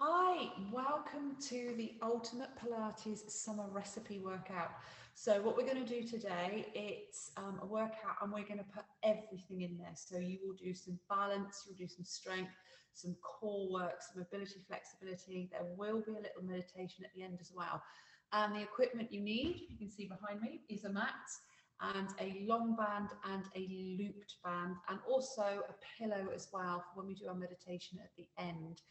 Hi, welcome to the Ultimate Pilates Summer Recipe Workout. So what we're going to do today, it's a workout and we're going to put everything in there. So you will do some balance, you'll do some strength, some core work, some mobility, flexibility. There will be a little meditation at the end as well. And the equipment you need, you can see behind me, is a mat and a long band and a looped band, and also a pillow as well for when we do our meditation at the end.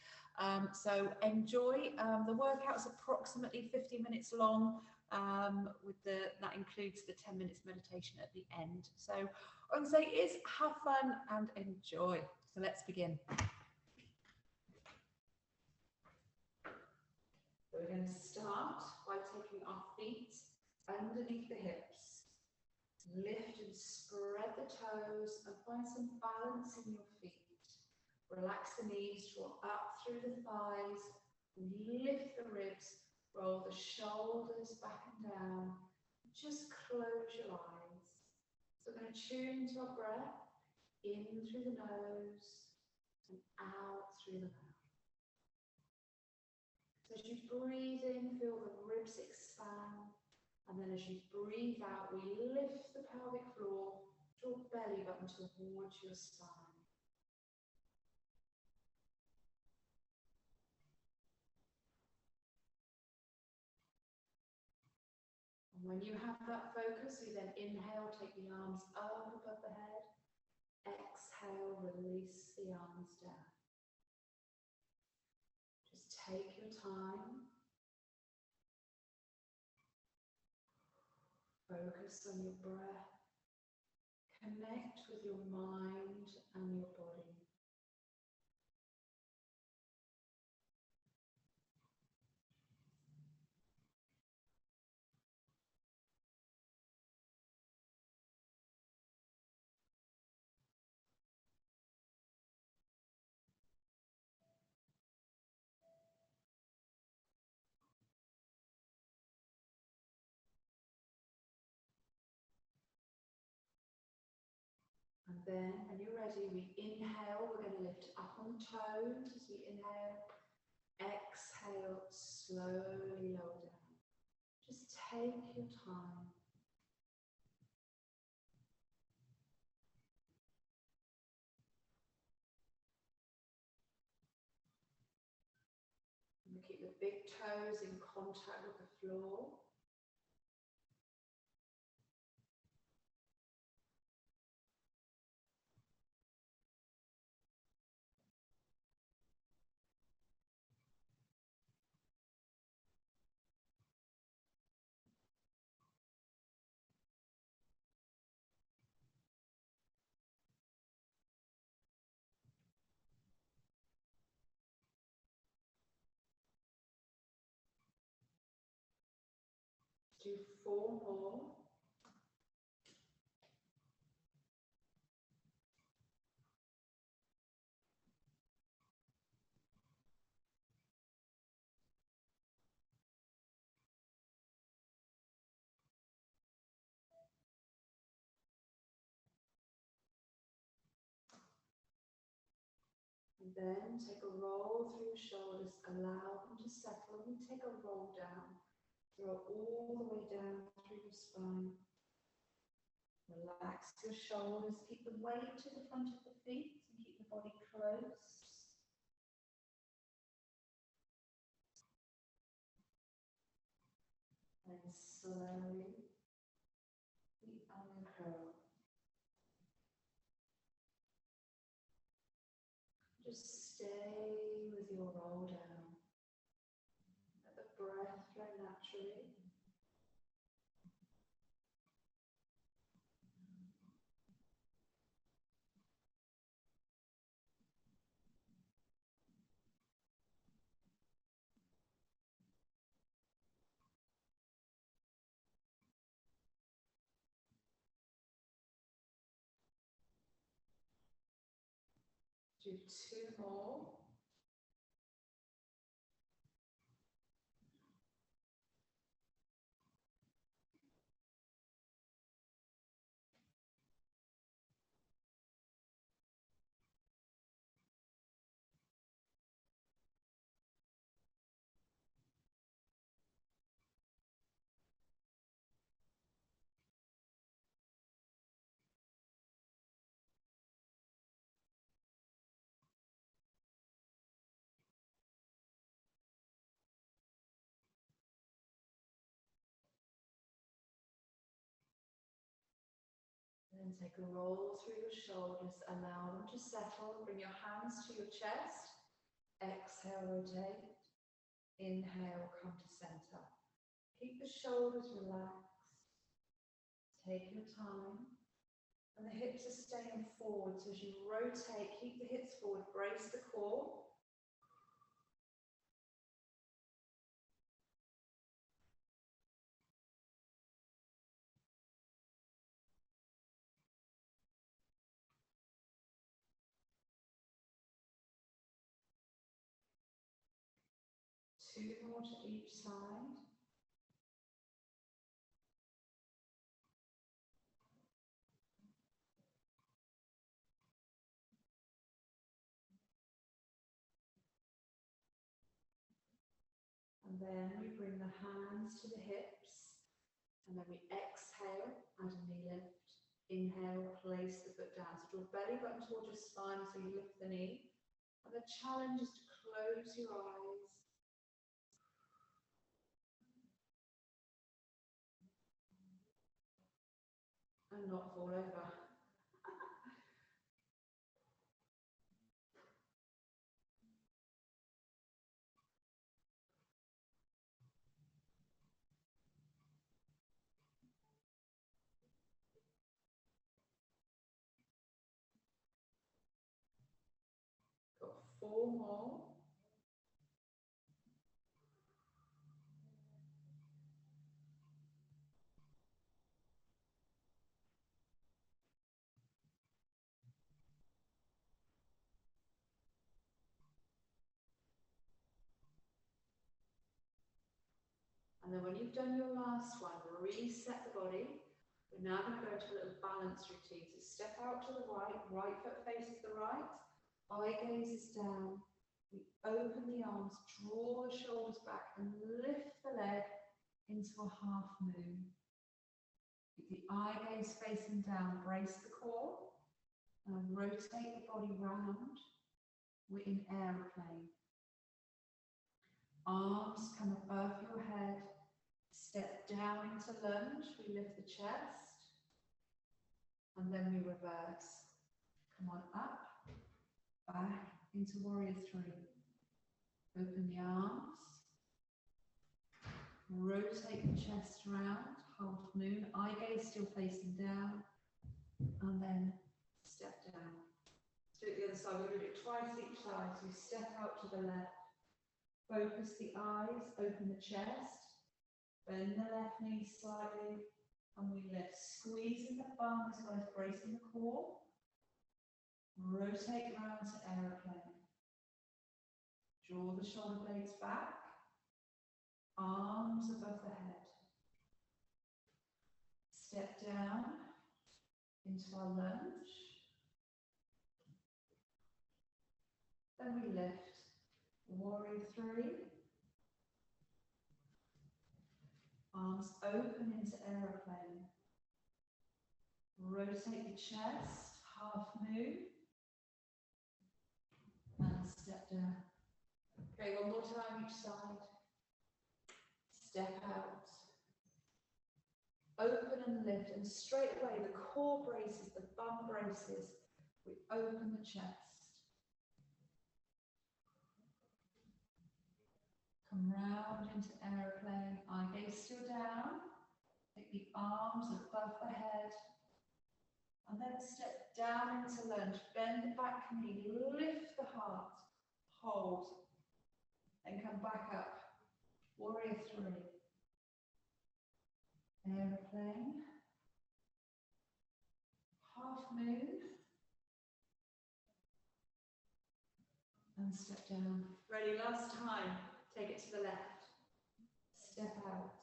So enjoy. The workout's approximately 50 minutes long, that includes the 10 minutes meditation at the end. So what I'm saying is have fun and enjoy. So let's begin. So we're going to start by taking our feet underneath the hips. Lift and spread the toes and find some balance in your feet. Relax the knees, draw up through the thighs, lift the ribs, roll the shoulders back and down. Just close your eyes. So we're going to tune to our breath, in through the nose and out through the mouth. So as you breathe in, feel the ribs expand. And then as you breathe out, we lift the pelvic floor, draw belly button towards your spine. And when you have that focus, you then inhale, take the arms up above the head. Exhale, release the arms down. Just take your time. Focus on your breath. Connect with your mind and your body. And then, when you're ready, we inhale. We're going to lift up on toes as we inhale. Exhale, slowly lower down. Just take your time. And keep the big toes in contact with the floor. Do 4 more. And then take a roll through your shoulders, allow them to settle, and take a roll down. Roll all the way down through your spine. Relax your shoulders, keep the weight to the front of the feet and keep the body close. And slowly uncurl. Just stay with your roll down. Let the breath flow naturally. Do 2 more. Then take a roll through your shoulders, allow them to settle. Bring your hands to your chest. Exhale, rotate. Inhale, come to center. Keep the shoulders relaxed. Take your time. And the hips are staying forward. So as you rotate, keep the hips forward, brace the core. Two more to each side. And then we bring the hands to the hips. And then we exhale, add a knee lift. Inhale, place the foot down. So draw belly button towards your spine so you lift the knee. And the challenge is to close your eyes. And not fall over. Got 4 more. And then when you've done your last one, reset the body. We're now going to go to a little balance routine. So step out to the right, right foot faces the right, eye gaze is down. We open the arms, draw the shoulders back and lift the leg into a half moon. Keep the eye gaze facing down, brace the core and rotate the body round. We're in aeroplane. Arms come above your head. Step down into lunge, we lift the chest, and then we reverse. Come on up, back into warrior 3. Open the arms, rotate the chest round, half moon, eye gaze still facing down, and then step down. Let's do it the other side, we're going to do it twice each side. So we step out to the left, focus the eyes, open the chest, bend the left knee slightly, and we lift, squeezing the bum as well as bracing the core. Rotate round to aeroplane. Draw the shoulder blades back, arms above the head. Step down into our lunge. Then we lift, warrior 3. Arms open into aeroplane. Rotate the chest, half moon. And step down. Okay, one more time each side. Step out. Open and lift, and straight away the core braces, the bum braces. We open the chest. Come round into aeroplane, eye gaze still down. Take the arms above the head. And then step down into lunge. Bend the back knee, lift the heart, hold. And come back up. Warrior 3. Aeroplane. Half moon. And step down. Ready, last time. Take it to the left. Step out.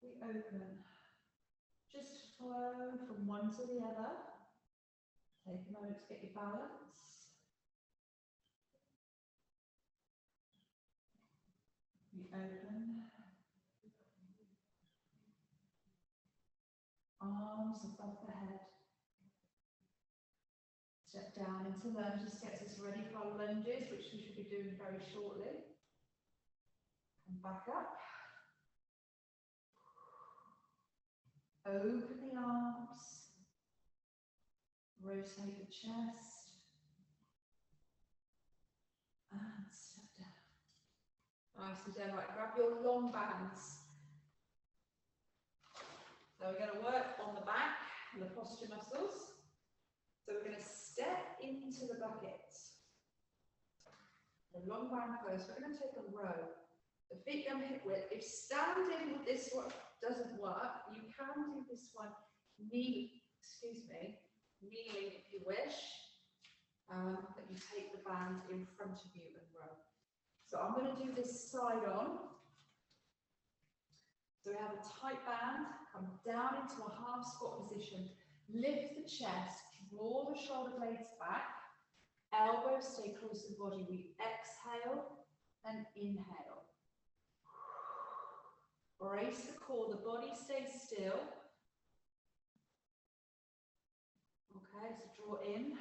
We open. Just flow from one to the other. Take a moment to get your balance. We open. Arms above the head. Step down into lunge. This gets us ready for our lunges, which we should be doing very shortly. Come back up. Open the arms, rotate the chest, and step down. Nicely done. Right, grab your long bands. So we're going to work on the back and the posture muscles. So we're going to step into the bucket. The long band first. We're going to take a row. The feet go hip width. If standing with this one doesn't work, you can do this one kneeling if you wish. But you take the band in front of you and row. So I'm going to do this side on. So we have a tight band, come down into a half squat position, lift the chest, draw the shoulder blades back, elbows stay close to the body. We exhale and inhale. Brace the core, the body stays still. Okay, so draw in.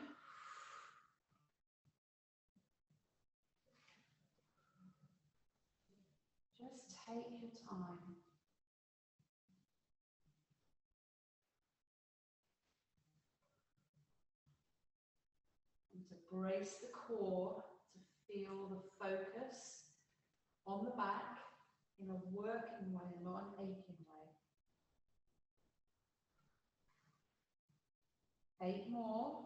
Just take your time. And to brace the core, to feel the focus on the back in a working way, not an aching way. 8 more.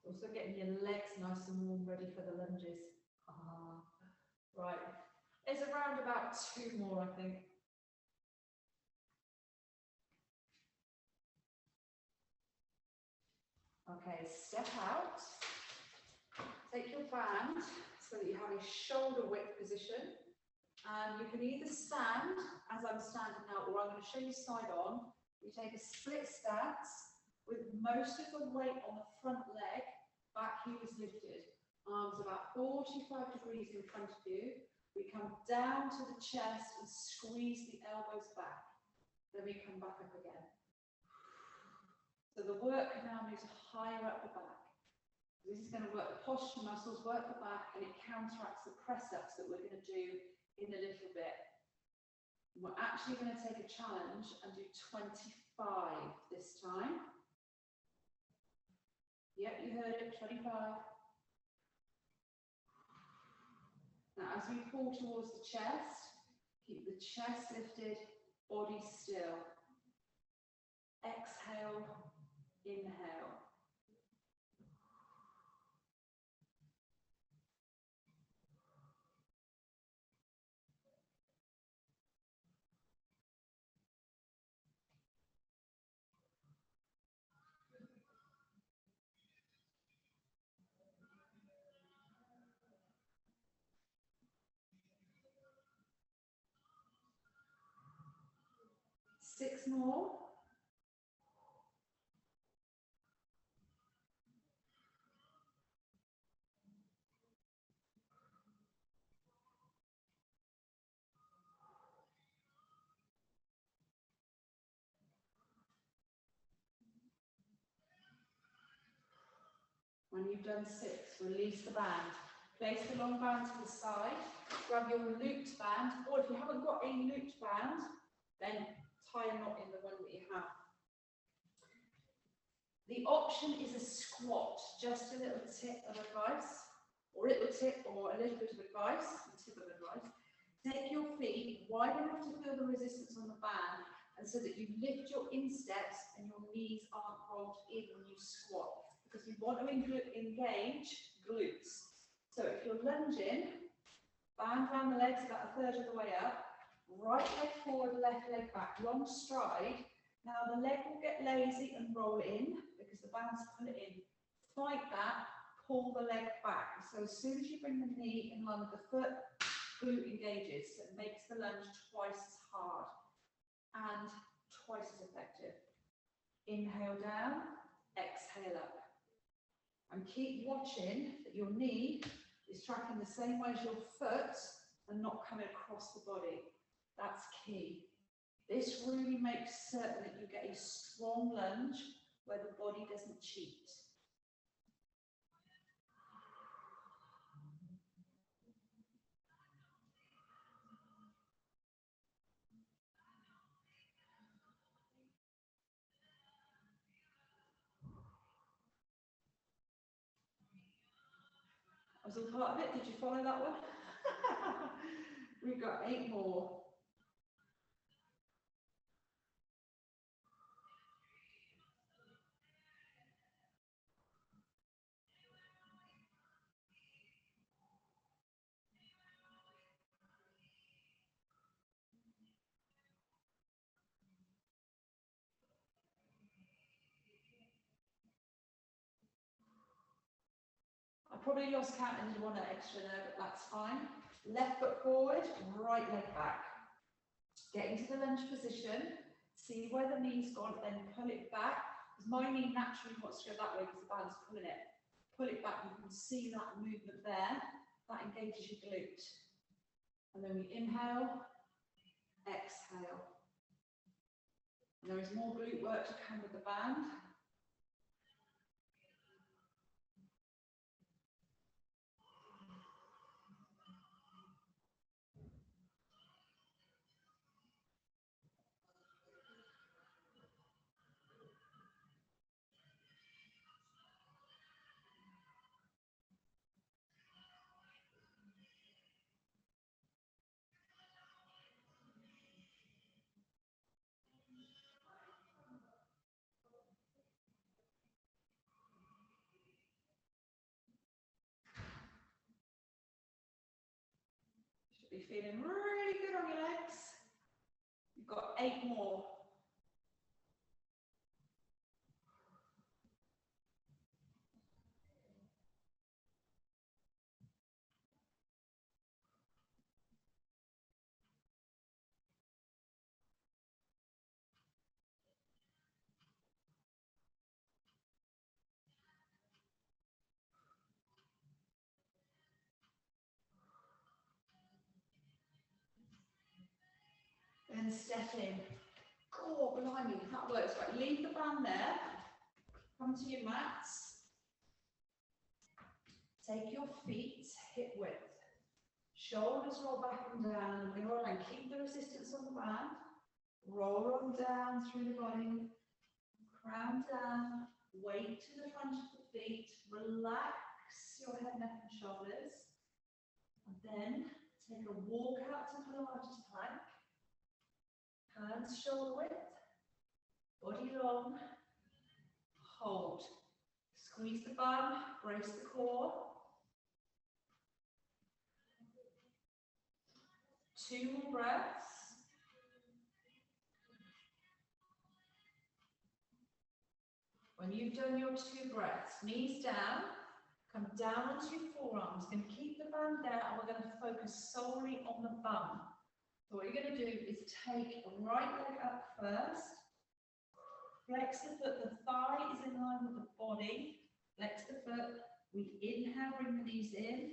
Also getting your legs nice and warm, ready for the lunges. Right, there's around about 2 more, I think. Okay, step out. Take your band so that you have a shoulder width position. And you can either stand, as I'm standing now, or I'm going to show you side on. You take a split stance with most of the weight on the front leg, back heel is lifted. Arms about 45 degrees in front of you. We come down to the chest and squeeze the elbows back. Then we come back up again. So the work now moves higher up the back. This is going to work the posture muscles, work the back, and it counteracts the press-ups that we're going to do in a little bit. And we're actually going to take a challenge and do 25 this time. Yep, you heard it, 25. Now, as we pull towards the chest, keep the chest lifted, body still. Exhale, inhale. Six more. When you've done 6, release the band. Place the long band to the side. Grab your looped band, or if you haven't got a looped band, then tie a knot in the one that you have. The option is a squat, just a little tip of advice, or a little bit of advice, Take your feet wide enough to feel the resistance on the band, and so that you lift your insteps and your knees aren't rolled in when you squat, because we want to engage glutes. So if you're lunging, band around the legs about 1/3 of the way up, right leg forward, left leg back, long stride. Now the leg will get lazy and roll in because the band's pull it in. Fight that, pull the leg back. So as soon as you bring the knee in line with the foot, glute engages. So it makes the lunge twice as hard and twice as effective. Inhale down, exhale up. And keep watching that your knee is tracking the same way as your foot and not coming across the body. That's key. This really makes certain that you get a strong lunge where the body doesn't cheat. That was all part of it. Did you follow that one? We've got 8 more. I probably lost count and did one extra there, but that's fine. Left foot forward, right leg back. Get into the lunge position. See where the knee's gone, then pull it back. Because my knee naturally wants to go that way because the band's pulling it. Pull it back, you can see that movement there. That engages your glute. And then we inhale, exhale. And there is more glute work to come with the band. Be feeling really good on your legs. You've got 8 more. Then step in. Oh, blimey, that works. Right, leave the band there. Come to your mats. Take your feet hip width. Shoulders roll back and down. And we're going to keep the resistance on the band. Roll on down through the body. Crown down. Weight to the front of the feet. Relax your head, neck and shoulders. And then take a walk out to Pilates plank. Hands shoulder width, body long, hold. Squeeze the bum, brace the core. 2 more breaths. When you've done your 2 breaths, knees down, come down onto your forearms. Going to keep the band there and we're going to focus solely on the bum. So what you're going to do is take the right leg up first, flex the foot, the thigh is in line with the body, flex the foot, we inhale, bring the knees in,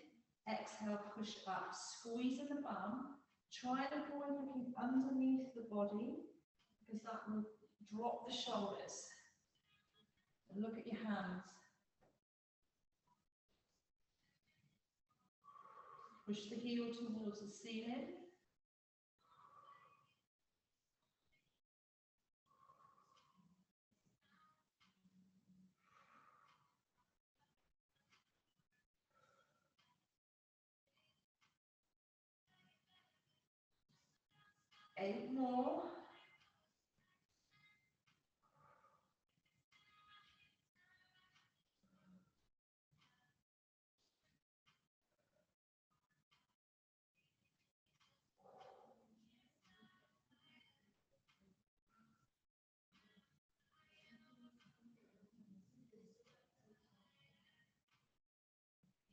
exhale, push up, squeeze in the bum, try and avoid looking underneath the body because that will drop the shoulders. And look at your hands. Push the heel towards the ceiling. Eight more.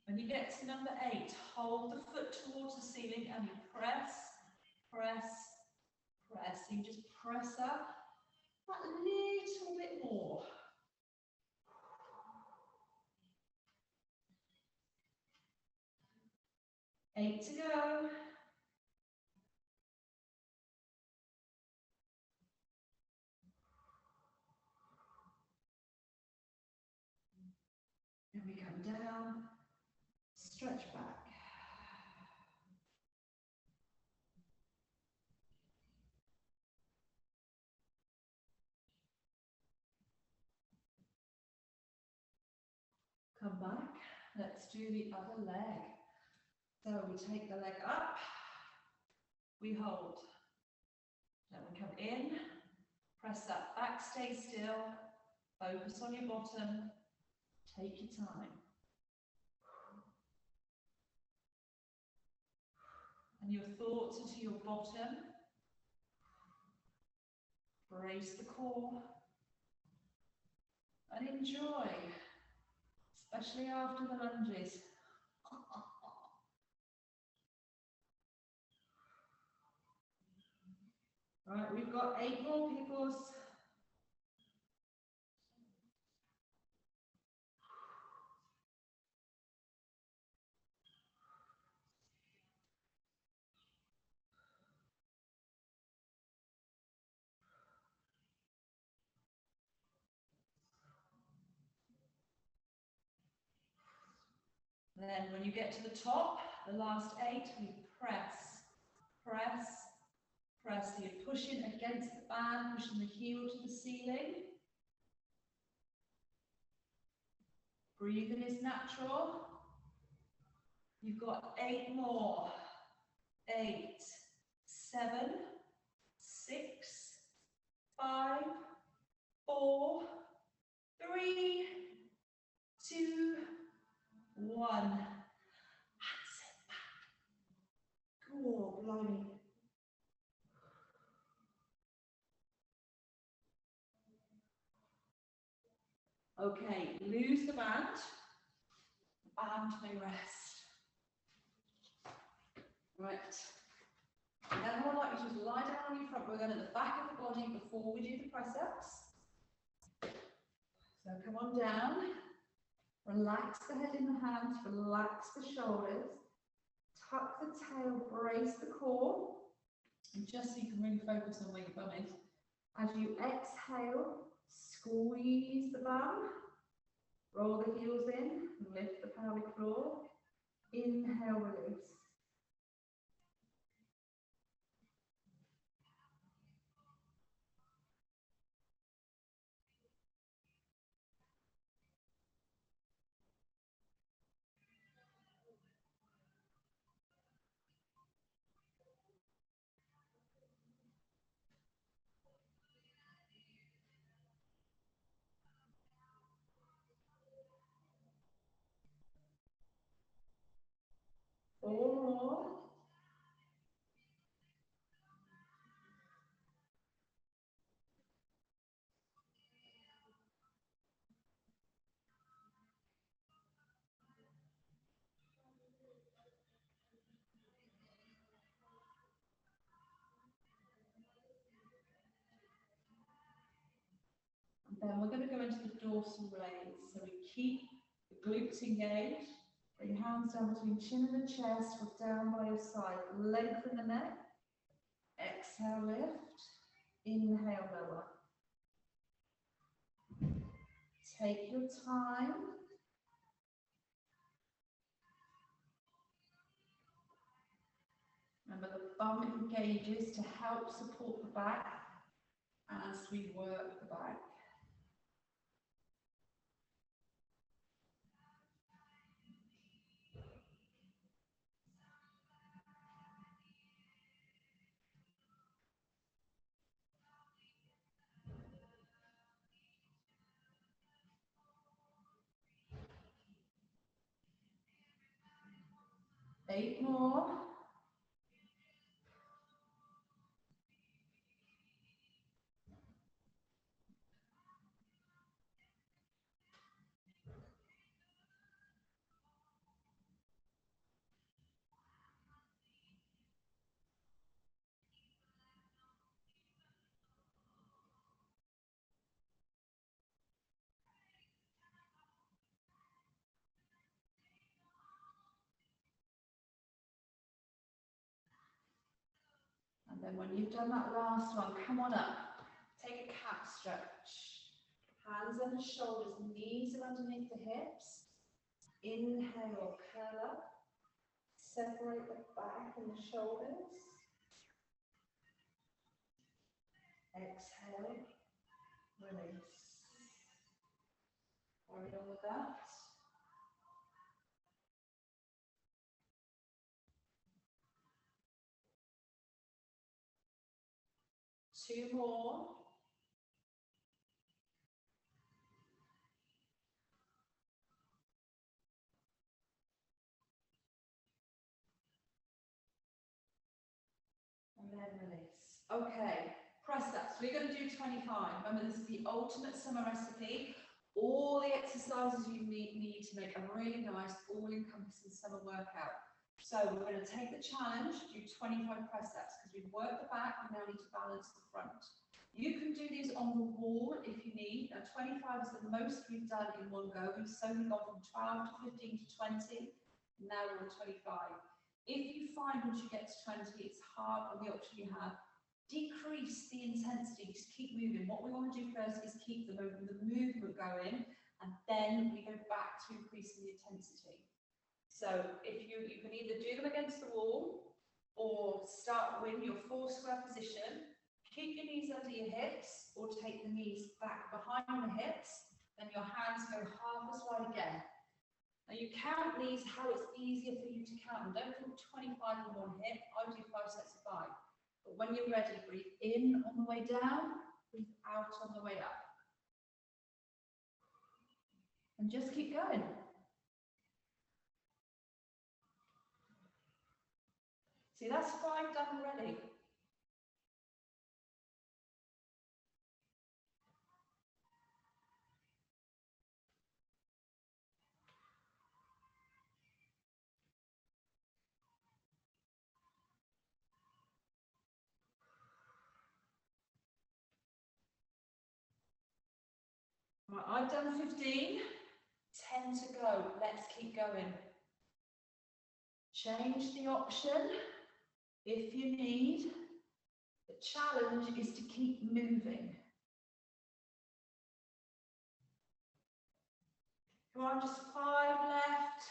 When you get to number 8, hold the foot towards the ceiling and you press, press, press. So you just press up that little bit more. 8 to go. Then we come down, stretch back. Come back, let's do the other leg. So we take the leg up, we hold. Then we come in, press that back, stay still, focus on your bottom, take your time. And your thoughts are to your bottom. Brace the core and enjoy, especially after the lunges. Right, we've got 8 more peoples. Then when you get to the top, the last 8, we press, press, press. So you're pushing against the band, pushing the heel to the ceiling. Breathing is natural. You've got 8 more. 8, 7, 6, 5, 4, 3, 2, 1. And sit back. Cool, blimey. Okay, lose the band and may rest. Right. And then what I'd like you to do is lie down on your front. We're going at the back of the body before we do the press-ups. So come on down. Relax the head in the hands, relax the shoulders. Tuck the tail, brace the core. And just so you can really focus on where your bum is. As you exhale, squeeze the bum. Roll the heels in, lift the pelvic floor. Inhale, release. Four more. And then we're going to go into the dorsal raise. So we keep the glutes engaged. Bring hands down between chin and the chest, look down by your side. Lengthen the neck. Exhale, lift. Inhale, lower. Take your time. Remember, the bum engages to help support the back as we work the back. Eight more. And then when you've done that last one, come on up. Take a cat stretch. Hands on the shoulders, knees are underneath the hips. Inhale, curl up. Separate the back and the shoulders. Exhale, release. Carry on with that. Two more. And then release. Okay, press ups. We're going to do 25. Remember, this is the ultimate summer recipe. All the exercises you need to make a really nice, all-encompassing summer workout. So we're going to take the challenge, do 25 press ups, because we've worked the back, we now need to balance the front. You can do these on the wall if you need. Now 25 is the most we've done in one go. We've slowly gone from 12 to 15 to 20. Now we're on 25. If you find once you get to 20, it's hard, and the option you have, decrease the intensity, just keep moving. What we want to do first is keep the movement going, and then we go back to increasing the intensity. So if you can either do them against the wall, or start with your 4 square position, keep your knees under your hips, or take the knees back behind the hips, then your hands go half as wide again. Now you count these how it's easier for you to count them. Don't do 25 in one hip. I do 5 sets of 5. But when you're ready, breathe in on the way down, breathe out on the way up. And just keep going. See, that's 5 done already. Right, I've done 15, 10 to go. Let's keep going. Change the option if you need. The challenge is to keep moving. Come on, just 5 left.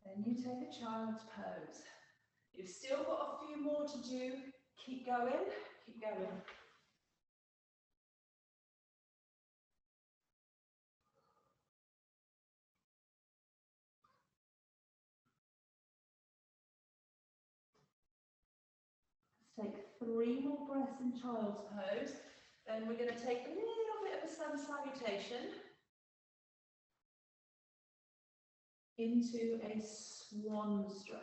Then you take a child's pose. You've still got a few more to do. Keep going, keep going. Let's take 3 more breaths in child's pose. Then we're going to take a little bit of a sun salutation into a swan stretch.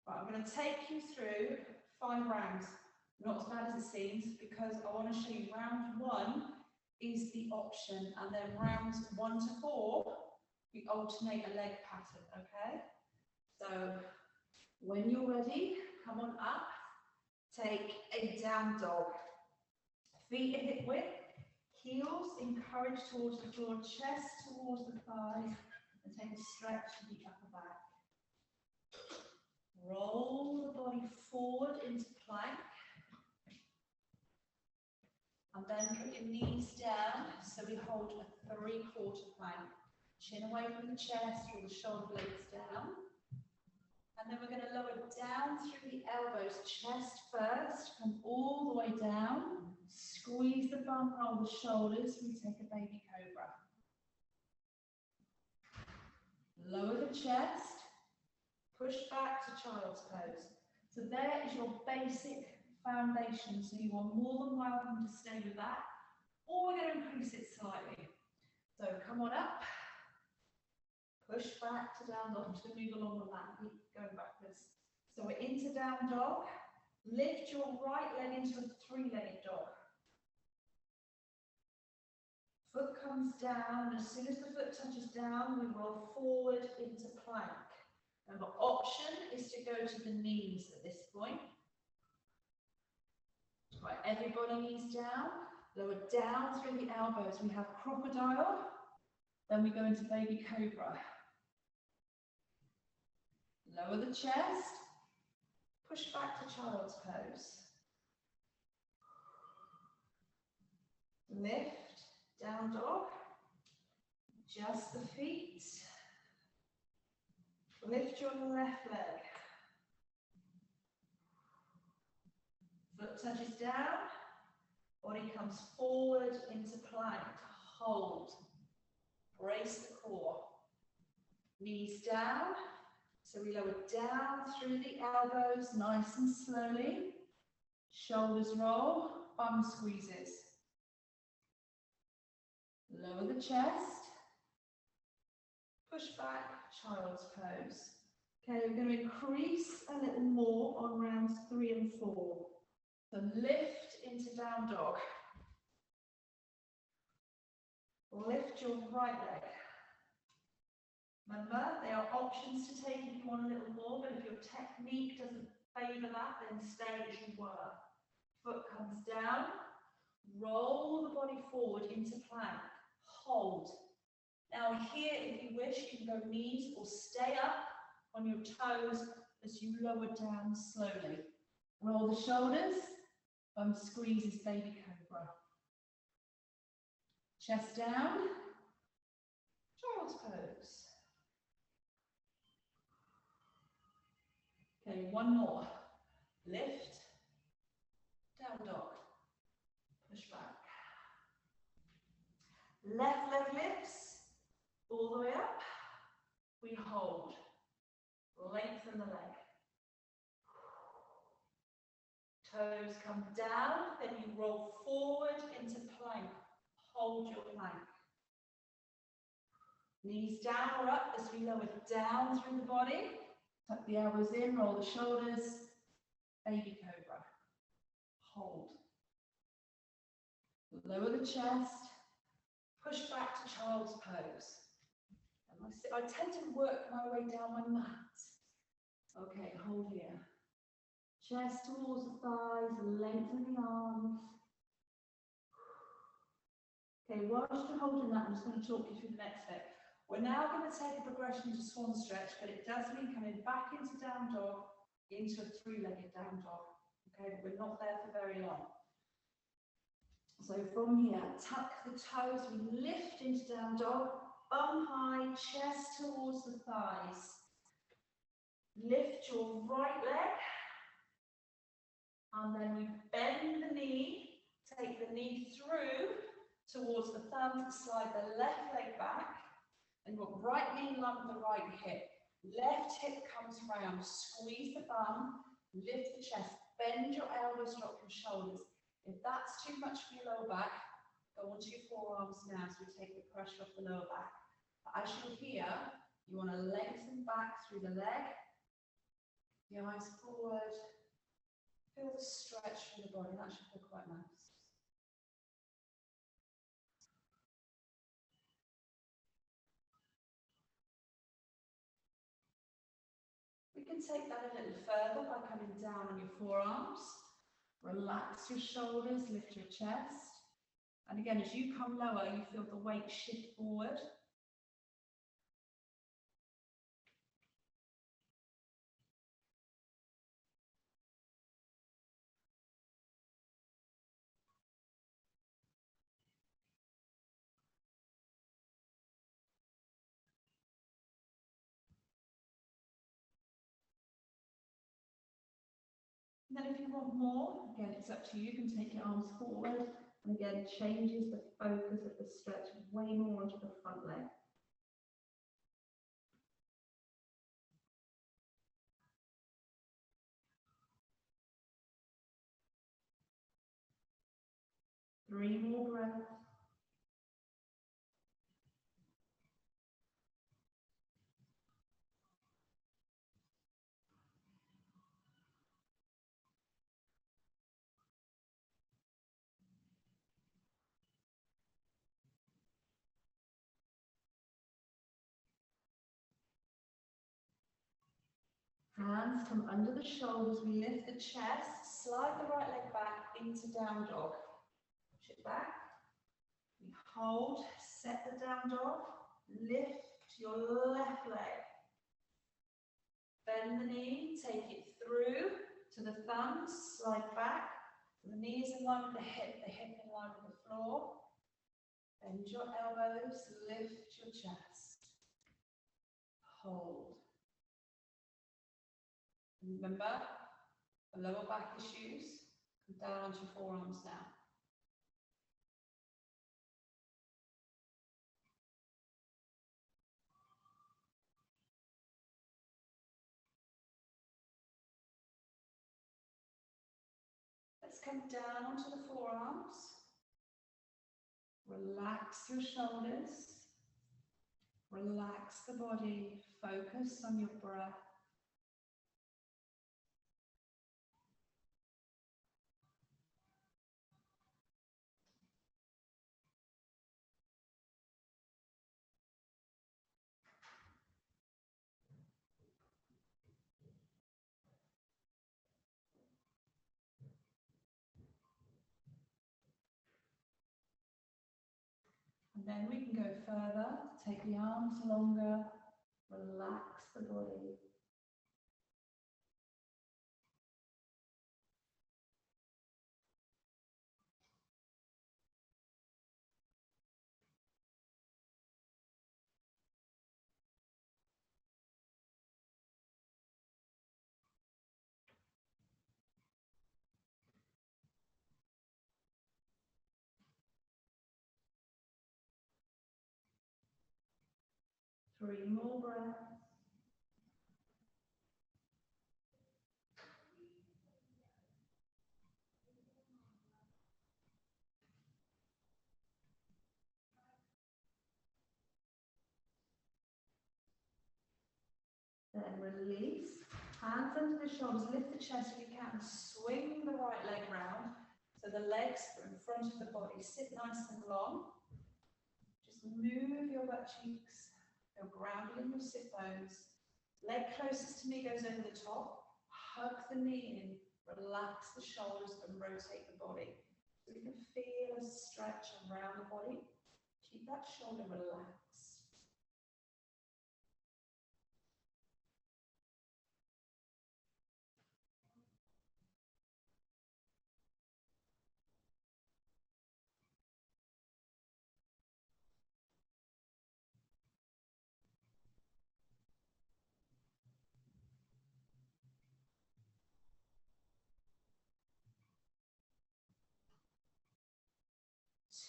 Right, I'm going to take you through 5 rounds. Not as bad as it seems, because I want to show you round 1 is the option, and then rounds 1 to 4, we alternate a leg pattern, okay? So when you're ready, come on up, take a down dog. Feet at hip width, heels encouraged towards the floor, chest towards the thighs, and take a stretch of the upper back. Roll the body forward into plank. And then put your knees down, so we hold a 3/4 plank. Chin away from the chest, draw the shoulder blades down. And then we're going to lower down through the elbows, chest first, come all the way down. Squeeze the bum, roll the shoulders, we take a baby cobra. Lower the chest, push back to child's pose. So there is your basic foundation, so you are more than welcome to stay with that, or we're going to increase it slightly. So come on up, push back to down dog. I'm just going to move along the mat, keep going backwards. So we're into down dog, lift your right leg into a 3-legged dog. Foot comes down, as soon as the foot touches down, we roll forward into plank. Remember, option is to go to the knees at this point. Right, everybody knees down, lower down through the elbows. We have crocodile, then we go into baby cobra. Lower the chest, push back to child's pose. Lift, down dog, just the feet. Lift your left leg. Foot touches down, body comes forward into plank. Hold, brace the core. Knees down, so we lower down through the elbows, nice and slowly. Shoulders roll, bum squeezes. Lower the chest, push back, child's pose. Okay, we're going to increase a little more on rounds 3 and 4. So lift into down dog. Lift your right leg. Remember, there are options to take if you want a little more, but if your technique doesn't favour that, then stay as you were. Foot comes down, roll the body forward into plank. Hold. Now here, if you wish, you can go knees or stay up on your toes as you lower down slowly. Roll the shoulders, bum squeezes baby cobra. Chest down, child's pose. Okay, one more. Lift, down dog, push back. Left leg lifts, all the way up. We hold. Lengthen the leg. Toes come down, then you roll forward into plank. Hold your plank. Knees down or up as we lower down through the body. Tuck the elbows in, roll the shoulders. Baby cobra. Hold. Lower the chest. Push back to child's pose. And I tend to work my way down my mat. Okay, hold here. Chest towards the thighs, lengthen the arms. Okay, whilst you're holding that, I'm just going to talk you through the next bit. We're now going to take a progression to swan stretch, but it does mean coming back into down dog, into a three-legged down dog. Okay, but we're not there for very long. So from here, tuck the toes, we lift into down dog, bum high, chest towards the thighs. Lift your right leg, and then we bend the knee, take the knee through towards the thumb, slide the left leg back, and your right knee lump the right hip. Left hip comes round, squeeze the bum, lift the chest, bend your elbows, drop your shoulders. If that's too much for your lower back, go onto your forearms now so we take the pressure off the lower back. But as you're here, you want to lengthen back through the leg, the eyes forward, feel the stretch through the body, that should feel quite nice. We can take that a little further by coming down on your forearms. Relax your shoulders, lift your chest. And again, as you come lower, you feel the weight shift forward. And then if you want more, again, it's up to you. You can take your arms forward. And again, changes the focus of the stretch way more onto the front leg. Three more breaths. Hands come under the shoulders, we lift the chest, slide the right leg back into down dog. Push it back, we hold, set the down dog, lift your left leg. Bend the knee, take it through to the thumbs, slide back. The knee is in line with the hip in line with the floor. Bend your elbows, lift your chest. Hold. Remember, the lower back issues, come down onto your forearms now. Let's come down onto the forearms. Relax your shoulders. Relax the body. Focus on your breath. And then we can go further, take the arms longer, relax the body. Three more breaths. Then release. Hands under the shoulders, lift the chest if you can. Swing the right leg round. So the legs are in front of the body. Sit nice and long. Just move your butt cheeks. Go grounded in your sit bones. Leg closest to me goes over the top. Hug the knee in. Relax the shoulders and rotate the body. So you can feel a stretch around the body. Keep that shoulder relaxed.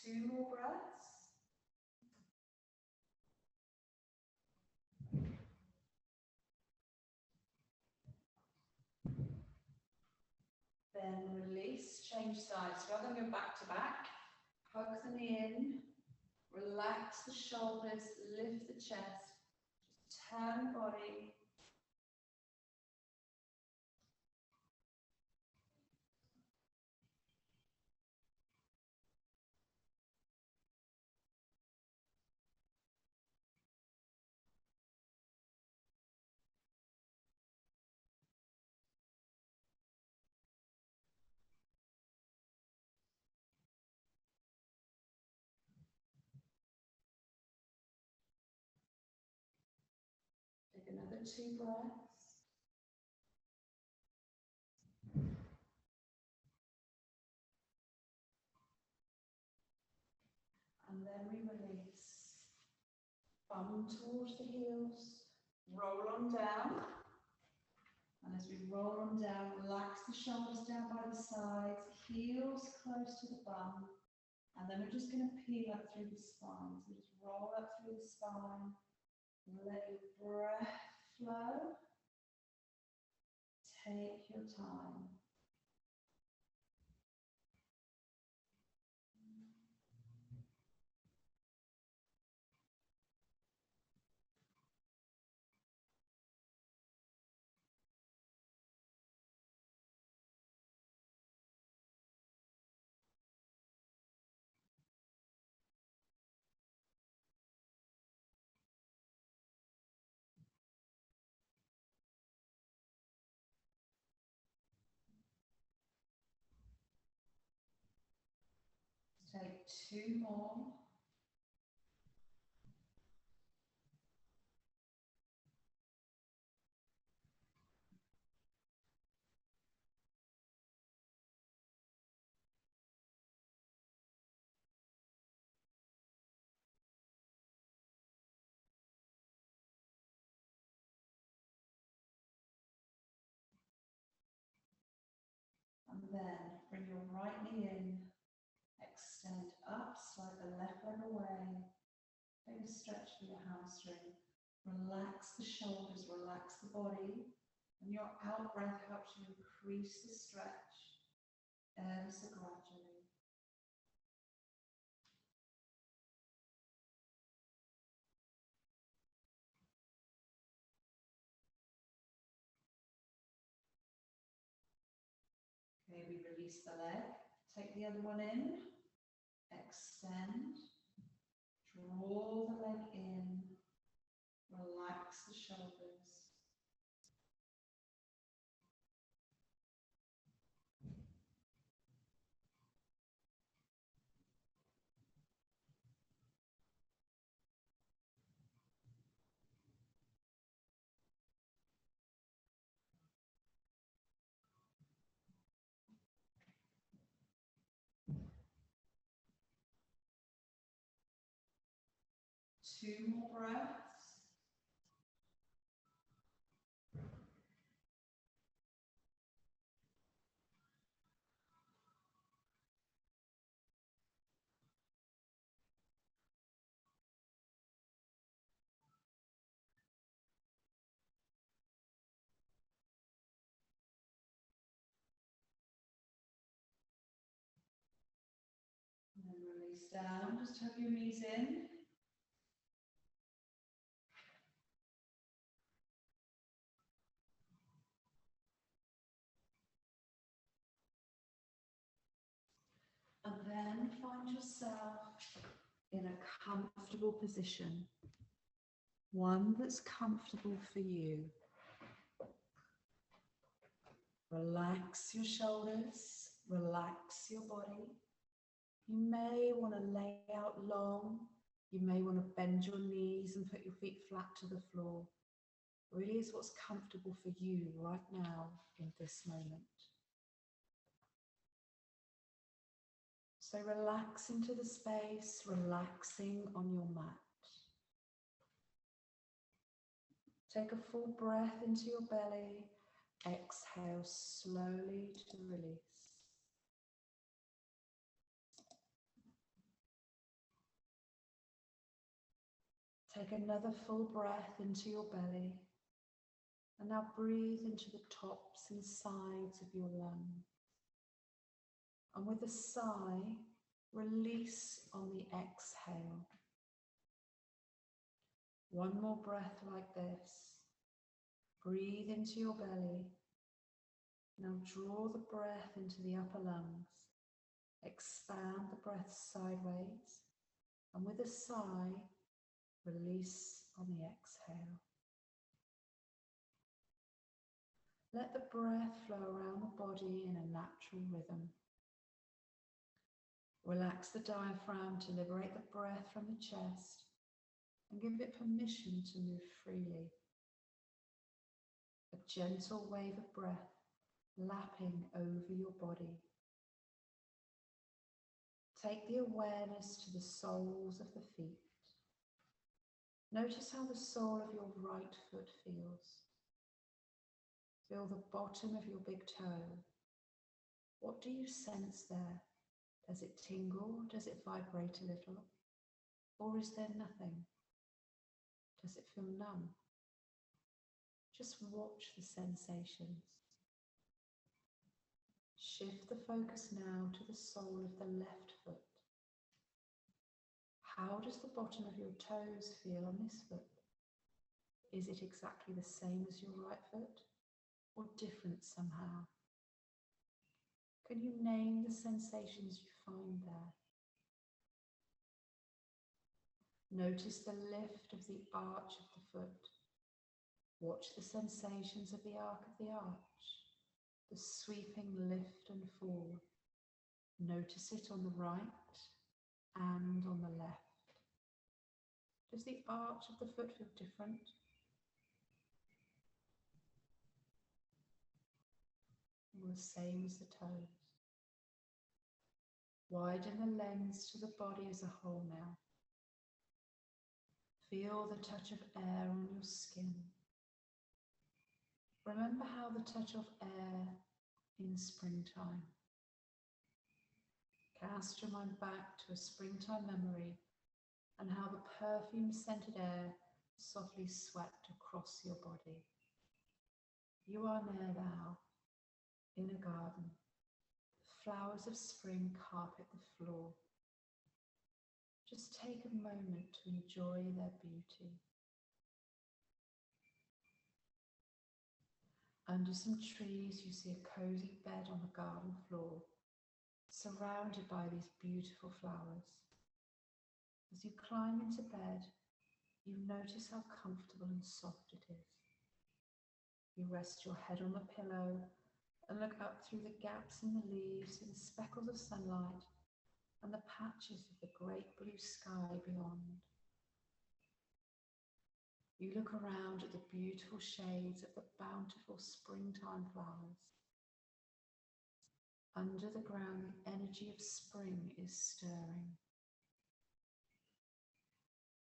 2 more breaths. Then release, change sides. Rather than go back to back, hug the knee in, relax the shoulders, lift the chest, just turn the body. Take another 2 breaths. And then we release. Bum towards the heels, roll on down. And as we roll on down, relax the shoulders down by the sides, heels close to the bum. And then we're just going to peel up through the spine. So just roll up through the spine. Let your breath flow. Take your time. Take 2 more. And then bring your right knee in, extend up, slide the left leg away, take a stretch for your hamstring, relax the shoulders, relax the body, and your out breath helps you increase the stretch ever so gradually. Okay, we release the leg, take the other one in, extend, draw the leg in, relax the shoulders. Two more breaths. And then release down, just tuck your knees in. And then find yourself in a comfortable position, one that's comfortable for you. Relax your shoulders, relax your body. You may want to lay out long, you may want to bend your knees and put your feet flat to the floor. Really is what's comfortable for you right now in this moment. So relax into the space, relaxing on your mat. Take a full breath into your belly. Exhale slowly to release. Take another full breath into your belly. And now breathe into the tops and sides of your lungs. And with a sigh, release on the exhale. One more breath like this. Breathe into your belly. Now draw the breath into the upper lungs. Expand the breath sideways. And with a sigh, release on the exhale. Let the breath flow around the body in a natural rhythm. Relax the diaphragm to liberate the breath from the chest and give it permission to move freely. A gentle wave of breath lapping over your body. Take the awareness to the soles of the feet. Notice how the sole of your right foot feels. Feel the bottom of your big toe. What do you sense there? Does it tingle? Does it vibrate a little? Or is there nothing? Does it feel numb? Just watch the sensations. Shift the focus now to the sole of the left foot. How does the bottom of your toes feel on this foot? Is it exactly the same as your right foot, or different somehow? Can you name the sensations you find there? Notice the lift of the arch of the foot. Watch the sensations of the arc of the arch, the sweeping lift and fall. Notice it on the right and on the left. Does the arch of the foot feel different? Or the same as the toes? Widen the lens to the body as a whole now. Feel the touch of air on your skin. Remember how the touch of air in springtime. Cast your mind back to a springtime memory and how the perfume-scented air softly swept across your body. You are now in a garden. Flowers of spring carpet the floor. Just take a moment to enjoy their beauty. Under some trees, you see a cozy bed on the garden floor, surrounded by these beautiful flowers. As you climb into bed, you notice how comfortable and soft it is. You rest your head on the pillow and look up through the gaps in the leaves and speckles of sunlight and the patches of the great blue sky beyond. You look around at the beautiful shades of the bountiful springtime flowers. Under the ground, the energy of spring is stirring.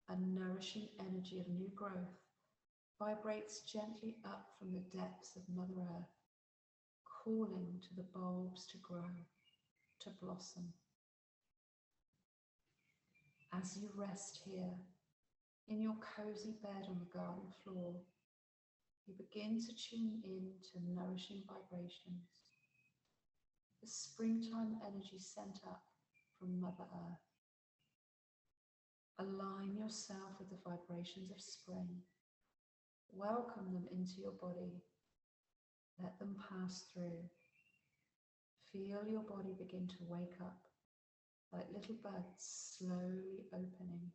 A nourishing energy of new growth vibrates gently up from the depths of Mother Earth, calling to the bulbs to grow, to blossom. As you rest here, in your cozy bed on the garden floor, you begin to tune in to nourishing vibrations, the springtime energy sent up from Mother Earth. Align yourself with the vibrations of spring. Welcome them into your body. Let them pass through. Feel your body begin to wake up, like little buds slowly opening.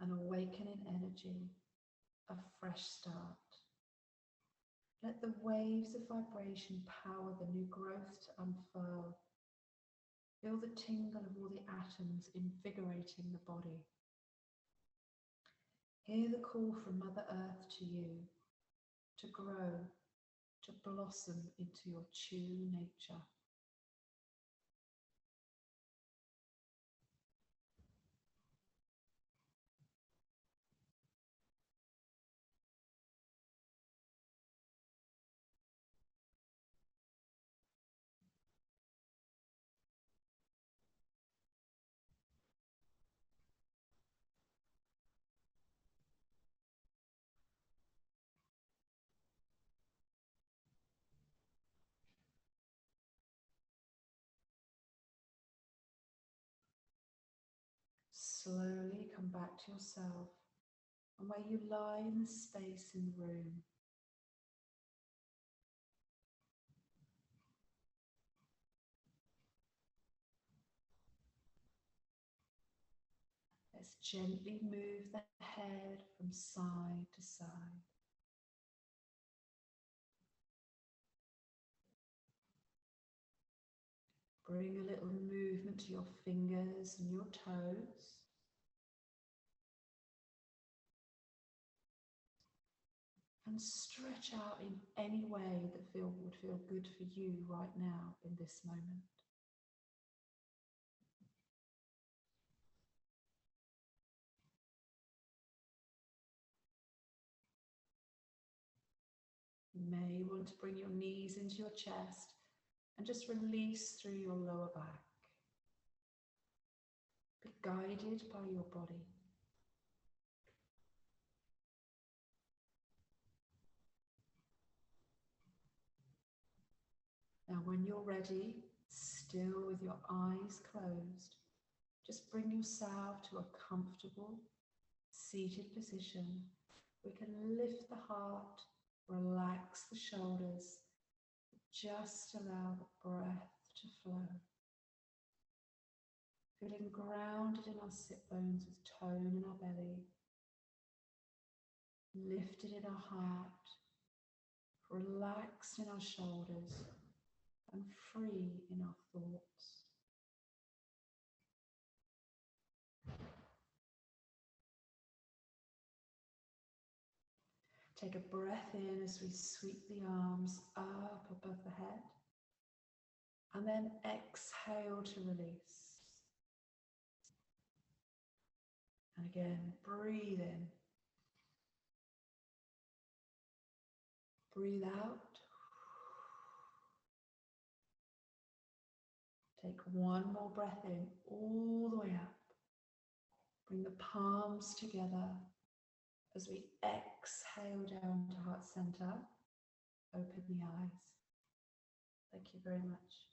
An awakening energy, a fresh start. Let the waves of vibration power the new growth to unfurl. Feel the tingle of all the atoms invigorating the body. Hear the call from Mother Earth to you, to grow, to blossom into your true nature. Slowly come back to yourself and where you lie in the space in the room. Let's gently move the head from side to side. Bring a little movement to your fingers and your toes. And stretch out in any way that would feel good for you right now in this moment. You may want to bring your knees into your chest and just release through your lower back. Be guided by your body. Now when you're ready, still with your eyes closed, Just bring yourself to a comfortable seated position. We can lift the heart, relax the shoulders, just allow the breath to flow. Feeling grounded in our sit bones with tone in our belly, lifted in our heart, relaxed in our shoulders, and free in our thoughts. Take a breath in as we sweep the arms up above the head, and then exhale to release. And again, breathe in. Breathe out. Take one more breath in, all the way up. Bring the palms together as we exhale down to heart center. Open the eyes. Thank you very much.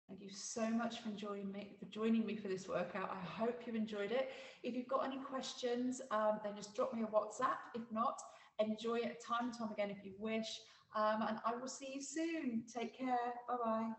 Thank you so much for joining me for this workout. I hope you've enjoyed it. If you've got any questions, then just drop me a WhatsApp. If not, enjoy it time and time again if you wish. And I will see you soon. Take care. Bye-bye.